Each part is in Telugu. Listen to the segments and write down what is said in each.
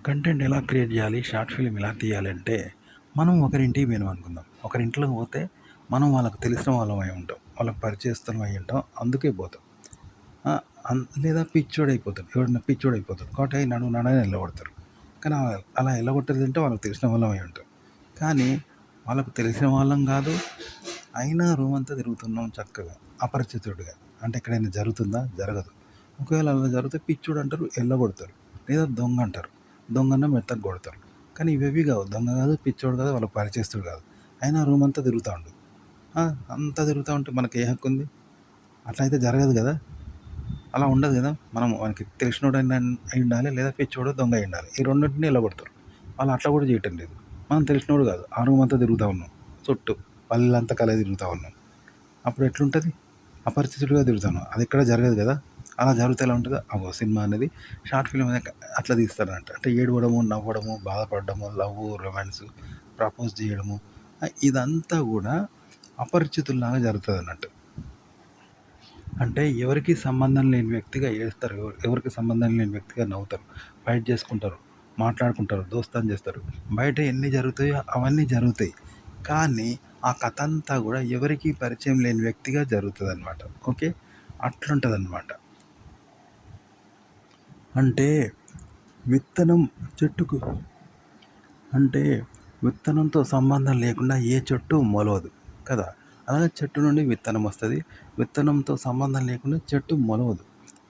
కంటెంట్ ఎలా క్రియేట్ చేయాలి, షార్ట్ ఫిల్మ్ ఎలా తీయాలంటే, మనం ఒకరింటికి పోయినాం అనుకుందాం. ఒకరింట్లోకి పోతే మనం వాళ్ళకి తెలిసిన వాళ్ళమై ఉంటాం. వాళ్ళకి పరిచయస్తులం అయి ఉంటాం. అందుకే పోతాం. లేదా పిచ్చోడైపోతాడు. ఎవడన్నా పిచ్చోడైపోతాడు. కాబట్టి నన్ను నడని ఎల్లగొడతారు. కానీ అలా ఎల్లగొట్టేదంటే వాళ్ళకి తెలిసిన వాళ్ళమై ఉంటాం. కానీ వాళ్ళకు తెలిసిన వాళ్ళం కాదు. అయినా రూమ్ అంతా తిరుగుతున్నాం చక్కగా అపరిచితుడిగా. అంటే ఎక్కడైనా జరుగుతుందా? జరగదు. ఒకవేళ అలా జరిగితే పిచ్చోడు అంటారు, ఎల్లగొడతారు. లేదా దొంగ అంటారు. దొంగన్న మెత్తగా కొడతారు. కానీ ఇవేవి కావు. దొంగ కాదు, పిచ్చోడు కాదు, వాళ్ళకి పరిచయస్తుడు కాదు. అయినా రూమ్ అంతా తిరుగుతూ ఉండు. అంతా తిరుగుతూ ఉంటే మనకి ఏ హక్కు ఉంది? అట్లా అయితే జరగదు కదా. అలా ఉండదు కదా. మనం మనకి తెలిసినోడు అయి ఉండాలి, లేదా పిచ్చోడు దొంగ అయి ఉండాలి. ఈ రెండింటిని ఎల్లగొడతారు. వాళ్ళు అట్లా కూడా చేయటం లేదు. మనం తెలిసినోడు కాదు, ఆ రూమ్ అంతా తిరుగుతూ ఉన్నాం, చుట్టూ పల్లెంతా కలే తిరుగుతూ ఉన్నాం. అప్పుడు ఎట్లుంటుంది? అపరిచితుడిగా తిరుగుతాను. అది ఎక్కడ జరగదు కదా. అలా జరిగితే ఎలా ఉంటుందో సినిమా అనేది షార్ట్ ఫిల్మ్ అనేది అట్లా తీస్తారంట. అంటే ఏడవడము, నవ్వడము, బాధపడము, లవ్, రొమాన్స్, ప్రపోజ్ చేయడము, ఇదంతా కూడా అపరిచితుల్లాగా జరుగుతుంది అన్నట్టు. అంటే ఎవరికి సంబంధం లేని వ్యక్తిగా ఏడుస్తారు, ఎవరికి సంబంధం లేని వ్యక్తిగా నవ్వుతారు, ఫైట్ చేసుకుంటారు, మాట్లాడుకుంటారు, దోస్తాన్ చేస్తారు. బయట ఎన్ని జరుగుతాయో అవన్నీ జరుగుతాయి. కానీ ఆ కథ అంతా కూడా ఎవరికి పరిచయం లేని వ్యక్తిగా జరుగుతుంది అనమాట. ఓకే, అట్లుంటుంది అనమాట. అంటే విత్తనం చెట్టుకు అంటే విత్తనంతో సంబంధం లేకుండా ఏ చెట్టు మొలవదు కదా. అలాగే చెట్టు నుండి విత్తనం వస్తుంది. విత్తనంతో సంబంధం లేకుండా చెట్టు మొలవదు.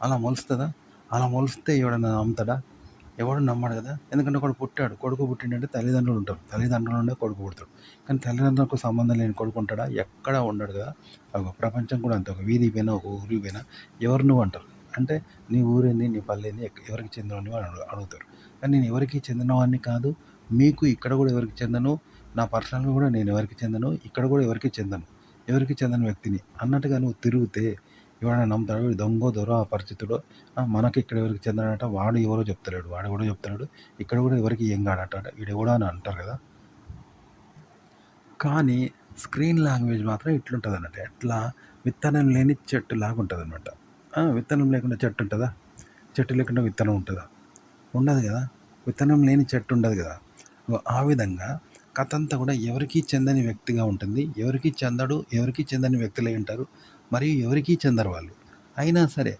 అలా మొలుస్తుందా? అలా మొలిస్తే ఎవడన్నా నమ్ముతాడా? ఎవడు నమ్మడు కదా. ఎందుకంటే ఒకడు పుట్టాడు, కొడుకు పుట్టిండంటే తల్లిదండ్రులు ఉంటారు, తల్లిదండ్రులు ఉండే కొడుకు పుడతాడు. కానీ తల్లిదండ్రులకు సంబంధం లేని కొడుకు ఉంటాడా? ఎక్కడా ఉండడు కదా. ఒక ప్రపంచం కూడా అంతే. ఒక వీధి పోయినా, ఒక ఊరి పోయినా ఎవరు నువ్వు అంటారు. అంటే నీ ఊరేంది, నీ పల్లెంది, ఎవరికి చెందినవని వాళ్ళు అడుగుతారు. కానీ నేను ఎవరికి చెందినవాడిని కాదు, మీకు ఇక్కడ కూడా ఎవరికి చెందను, నా పర్సనల్గా కూడా నేను ఎవరికి చెందను, ఇక్కడ కూడా ఎవరికి చెందను, ఎవరికి చెందని వ్యక్తిని అన్నట్టుగా నువ్వు తిరిగితే ఎవరైనా నమ్ముతాడు? దొంగో దొర అపరిచితుడో, మనకి ఇక్కడ ఎవరికి చెందడట, వాడు ఎవరో చెప్తలేడు, వాడు కూడా చెప్తున్నాడు, ఇక్కడ కూడా ఎవరికి ఏం కాడట, వీడు కూడా అని అంటారు కదా. కానీ స్క్రీన్ లాంగ్వేజ్ మాత్రం ఇట్లుంటుంది అన్నట్టు. ఎట్లా? విత్తనం లేని చెట్టు లాగా ఉంటుంది అనమాట. విత్తనం లేకుండా చెట్టు ఉంటుందా? చెట్టు లేకుండా విత్తనం ఉంటుందా? ఉండదు కదా. విత్తనం లేని చెట్టు ఉండదు కదా. ఆ విధంగా కథ అంతా కూడా ఎవరికి చెందని వ్యక్తిగా ఉంటుంది. ఎవరికి చెందని వ్యక్తులై ఉంటారు, మరియు ఎవరికి చెందరు వాళ్ళు. అయినా సరే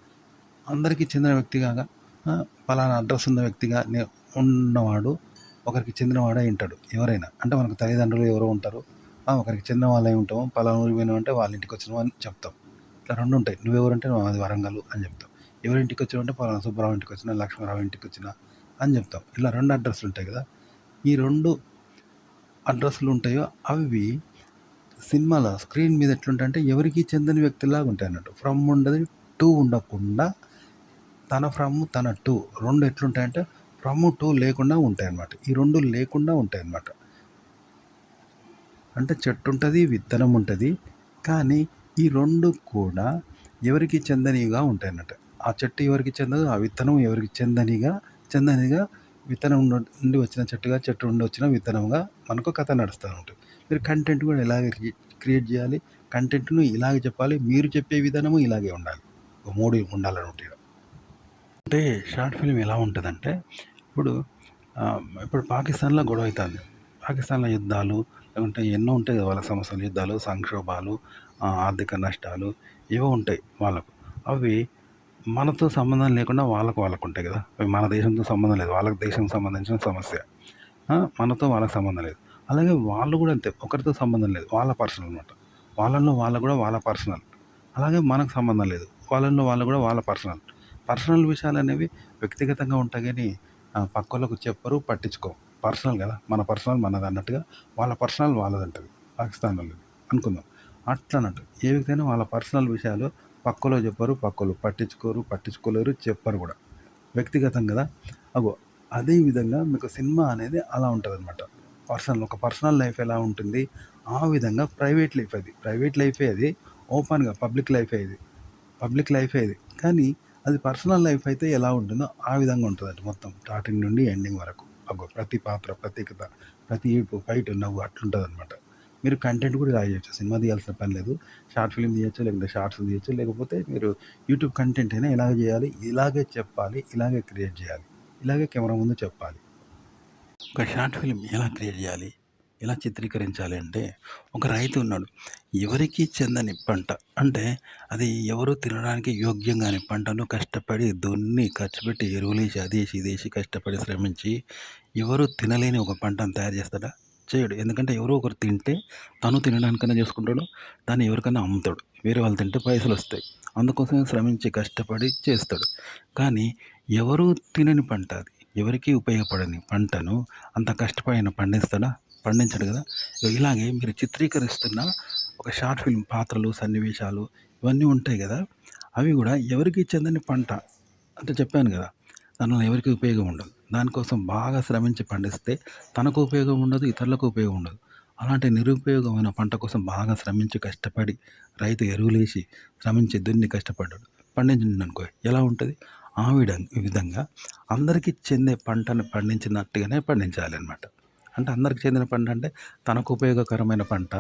అందరికీ చెందిన వ్యక్తిగా, పలానా అడ్రస్ ఉన్న వ్యక్తిగా ఉన్నవాడు ఒకరికి చెందినవాడే ఉంటాడు ఎవరైనా. అంటే మనకు తల్లిదండ్రులు ఎవరో ఉంటారు, ఒకరికి చెందిన వాళ్ళే ఉంటాము. పలానా ఊరికి పోయినామంటే వాళ్ళ ఇంటికి వచ్చినాం అని చెప్తాం. ఇట్లా రెండు ఉంటాయి. నువ్వెవరంటే అది వరంగల్ అని చెప్తాం. ఎవరింటికి వచ్చినావంటే పలానా సుబ్బారావు ఇంటికి వచ్చినా, లక్ష్మణరావు ఇంటికి వచ్చినా అని చెప్తాం. ఇలా రెండు అడ్రస్లు ఉంటాయి కదా. ఈ రెండు అడ్రస్లు ఉంటాయో అవి సినిమాలో స్క్రీన్ మీద ఎట్లుంటాయంటే ఎవరికి చెందని వ్యక్తిలాగా ఉంటాయి అన్నట్టు. ఫ్రమ్ ఉండదు, టూ ఉండకుండా తన ఫ్రమ్, తన టూ రెండు ఎట్లుంటాయంటే ఫ్రమ్ టూ లేకుండా ఉంటాయి అన్నమాట. ఈ రెండు లేకుండా ఉంటాయి అన్నమాట. అంటే చెట్టు ఉంటుంది, విత్తనం ఉంటుంది, కానీ ఈ రెండు కూడా ఎవరికి చెందనిగా ఉంటాయి అన్నట్టు. ఆ చెట్టు ఎవరికి చెందదు, ఆ విత్తనం ఎవరికి చెందనిగా విత్తనం నుండి వచ్చిన చెట్టుగా, చెట్టు నుండి వచ్చిన విత్తనంగా మనకు కథ నడుస్తూ ఉంటుంది. మీరు కంటెంట్ కూడా ఇలాగే క్రియేట్ చేయాలి, కంటెంట్ను ఇలాగే చెప్పాలి, మీరు చెప్పే విధానము ఇలాగే ఉండాలి. ఒక మూడు ఉండాలన్నమాట. అంటే షార్ట్ ఫిల్మ్ ఎలా ఉంటుందంటే, ఇప్పుడు పాకిస్తాన్లో గొడవ అవుతుంది. పాకిస్తాన్లో యుద్ధాలు, లేకుంటే ఎన్నో ఉంటాయి కదా వాళ్ళ సమస్యలు, యుద్ధాలు, సంక్షోభాలు, ఆర్థిక నష్టాలు ఏవో ఉంటాయి వాళ్ళకు. అవి మనతో సంబంధం లేకుండా వాళ్ళకు ఉంటాయి కదా. అవి మన దేశంతో సంబంధం లేదు, వాళ్ళకి దేశంకి సంబంధించిన సమస్య. మనతో వాళ్ళకి సంబంధం లేదు. అలాగే వాళ్ళు కూడా అంతే, ఒకరితో సంబంధం లేదు, వాళ్ళ పర్సనల్ అనమాట. వాళ్ళ కూడా వాళ్ళ పర్సనల్. అలాగే మనకు సంబంధం లేదు, వాళ్ళు కూడా వాళ్ళ పర్సనల్ విషయాలు అనేవి వ్యక్తిగతంగా ఉంటాయి. కానీ పక్కోళ్ళకు చెప్పరు, పట్టించుకో. పర్సనల్ కదా, మన పర్సనల్ మనది అన్నట్టుగా వాళ్ళ పర్సనల్ వాళ్ళది అంటది పాకిస్తాన్ వాళ్ళది అనుకుందాం. అట్లా అన్నట్టు ఏ వ్యక్తి అయినా వాళ్ళ పర్సనల్ విషయాలు పక్కలో చెప్పరు, పక్కలు పట్టించుకోలేరు, చెప్పరు కూడా. వ్యక్తిగతం కదా. అదే విధంగా మీకు సినిమా అనేది అలా ఉంటుంది అనమాట. ఒక పర్సనల్ లైఫ్ ఎలా ఉంటుంది, ఆ విధంగా ప్రైవేట్ లైఫే అది. ఓపెన్గా పబ్లిక్ లైఫే ఇది. కానీ అది పర్సనల్ లైఫ్ అయితే ఎలా ఉంటుందో ఆ విధంగా ఉంటుందంట. మొత్తం స్టార్టింగ్ నుండి ఎండింగ్ వరకు ప్రతి పాత్ర, ప్రత్యేకత, ప్రతి ఏడుపు, ఫైట్, నవ్వు అట్లుంటుంది అనమాట. మీరు కంటెంట్ కూడా ఇలా చేయొచ్చు. సినిమా తీయాల్సిన పని లేదు. షార్ట్ ఫిల్మ్ తీయచ్చు, లేకపోతే షార్ట్స్ తీయచ్చు, లేకపోతే మీరు యూట్యూబ్ కంటెంట్ అయినా ఇలాగే చేయాలి, ఇలాగే చెప్పాలి, ఇలాగే క్రియేట్ చేయాలి, ఇలాగే కెమెరా ముందు చెప్పాలి. ఒక షార్ట్ ఫిల్మ్ ఎలా క్రియేట్ చేయాలి? ఎలా చిత్రీకరించాలి అంటే, ఒక రైతు ఉన్నాడు. ఎవరికీ చెందని పంట అంటే అది ఎవరు తినడానికి యోగ్యం గాని పంటను కష్టపడి దున్ని, ఖర్చు పెట్టి ఎరువులేసి, అదేసి, ఇదేసి కష్టపడి శ్రమించి ఎవరు తినలేని ఒక పంటను తయారు చేస్తాడా? చేయడు. ఎందుకంటే ఎవరో ఒకరు తింటే తను తినడానికన్నా చేసుకుంటాడు. దాన్ని ఎవరికన్నా అమ్ముతాడు. వేరే వాళ్ళు తింటే పైసలొస్తాయి. అందుకోసమే శ్రమించి కష్టపడి చేస్తాడు. కానీ ఎవరు తినని పంట అది. ఎవరికీ ఉపయోగపడని పంటను అంత కష్టపడి పండిస్తాడా? పండించడు కదా! ఇలాగే మీరు చిత్రీకరిస్తున్న ఒక షార్ట్ ఫిల్మ్ పాత్రలు, సన్నివేశాలు ఇవన్నీ ఉంటాయి కదా! అవి కూడా ఎవరికీ చెందని పంట. అంటే చెప్పాను కదా! దానివల్ల ఎవరికీ ఉపయోగం ఉండదు. దానికోసం బాగా శ్రమించి పండిస్తే తనకు ఉపయోగం ఉండదు, ఇతరులకు ఉపయోగం ఉండదు. అలాంటి నిరుపయోగమైన పంట కోసం బాగా శ్రమించి కష్టపడి రైతు ఎరువులేసి శ్రమించి దున్ని కష్టపడ్డాడు. పండించిండనుకో ఎలా ఉంటది? ఈ విధంగా అందరికీ చెందే పంటను పండించినట్టుగానే పండించాలనమాట. అంటే అందరికి చెందిన పంట అంటే తనకు ఉపయోగకరమైన పంట,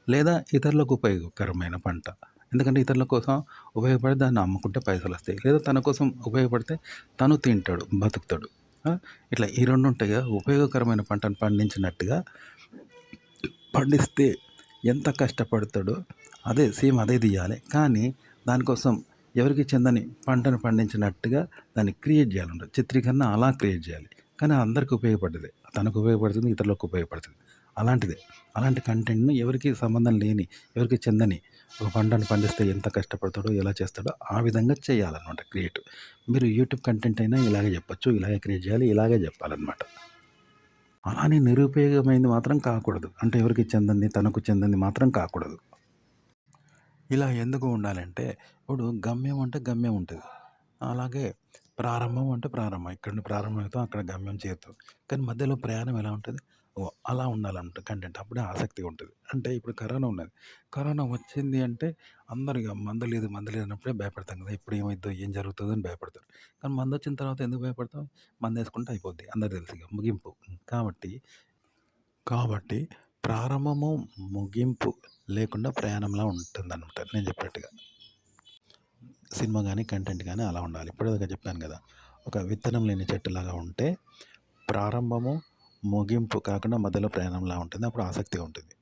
లేదా ఇతరులకు ఉపయోగకరమైన పంట. ఎందుకంటే ఇతరుల కోసం ఉపయోగపడి దాన్ని అమ్ముకుంటే పైసలొస్తాయి. లేదా తన కోసం ఉపయోగపడితే తను తింటాడు, బతుకుతాడు. ఇట్లా ఈ 2 ఉంటాయి కదా! ఉపయోగకరమైన పంటను పండించినట్టుగా పండిస్తే ఎంత కష్టపడతాడో అదే తీయాలి. కానీ దానికోసం ఎవరికీ చెందని పంటను పండించినట్టుగా దాన్ని క్రియేట్ చేయాలన్నమాట. చిత్రీకరణ అలా క్రియేట్ చేయాలి. కానీ అందరికి ఉపయోగపడ్డదే. తనకు ఉపయోగపడుతుంది, ఇతరులకు ఉపయోగపడుతుంది. అలాంటిదే. అలాంటి కంటెంట్‌ని ఎవరికీ సంబంధం లేని, ఎవరికీ చెందని ఒక పంటను పండిస్తే ఎంత కష్టపడతాడో, ఎలా చేస్తాడో ఆ విధంగా చేయాలన్నమాట క్రియేట్. మీరు యూట్యూబ్ కంటెంట్ అయినా ఇలాగే చెప్పొచ్చు. ఇలాగే క్రియేట్ చేయాలి. ఇలాగే చెప్పాలన్నమాట. అలానే నిరుపయోగమైంది మాత్రం కాకూడదు. అంటే ఎవరికీ చెందంది, తనకు చెందంది మాత్రం కాకూడదు. ఇలా ఎందుకు ఉండాలంటే, ఇప్పుడు గమ్యం అంటే గమ్యం ఉంటది. అలాగే ప్రారంభం అంటే ప్రారంభం. ఇక్కడ నుండి ప్రారంభమవుతాం, అక్కడ గమ్యం చేరుతాం. కానీ మధ్యలో ప్రయాణం ఎలా ఉంటది? ఓహ్! అలా ఉండాలన్నమాట కంటెంట్. అప్పుడే ఆసక్తిగా ఉంటది. అంటే ఇప్పుడు కరోనా ఉన్నది. కరోనా వచ్చింది అంటే అందరూ ఇగ మందు లేదు అన్నప్పుడే భయపడతాం కదా! ఎప్పుడు ఏమైద్దో, ఏం జరుగుతదో అని భయపడతారు. కానీ మందొచ్చిన తర్వాత ఎందుకు భయపడతాం? మందేసుకుంటే అయిపోద్ది. అందరికి తెలుసు ఇగ ముగింపు. కాబట్టి కాబట్టి ప్రారంభము, ముగింపు లేకుండా ప్రయాణంలా ఉంటుందనమాట నేను చెప్పినట్టుగా. సినిమా గాని, కంటెంట్ గాని అలా ఉండాలి. ఇప్పటిదాకా చెప్పాను గదా! ఒక విత్తనం లేని చెట్టులాగా ఉంటే ప్రారంభము, ముగింపు కాకుండా మధ్యలో ప్రయాణంలా ఉంటుంది. అప్పుడు ఆసక్తిగా ఉంటుంది.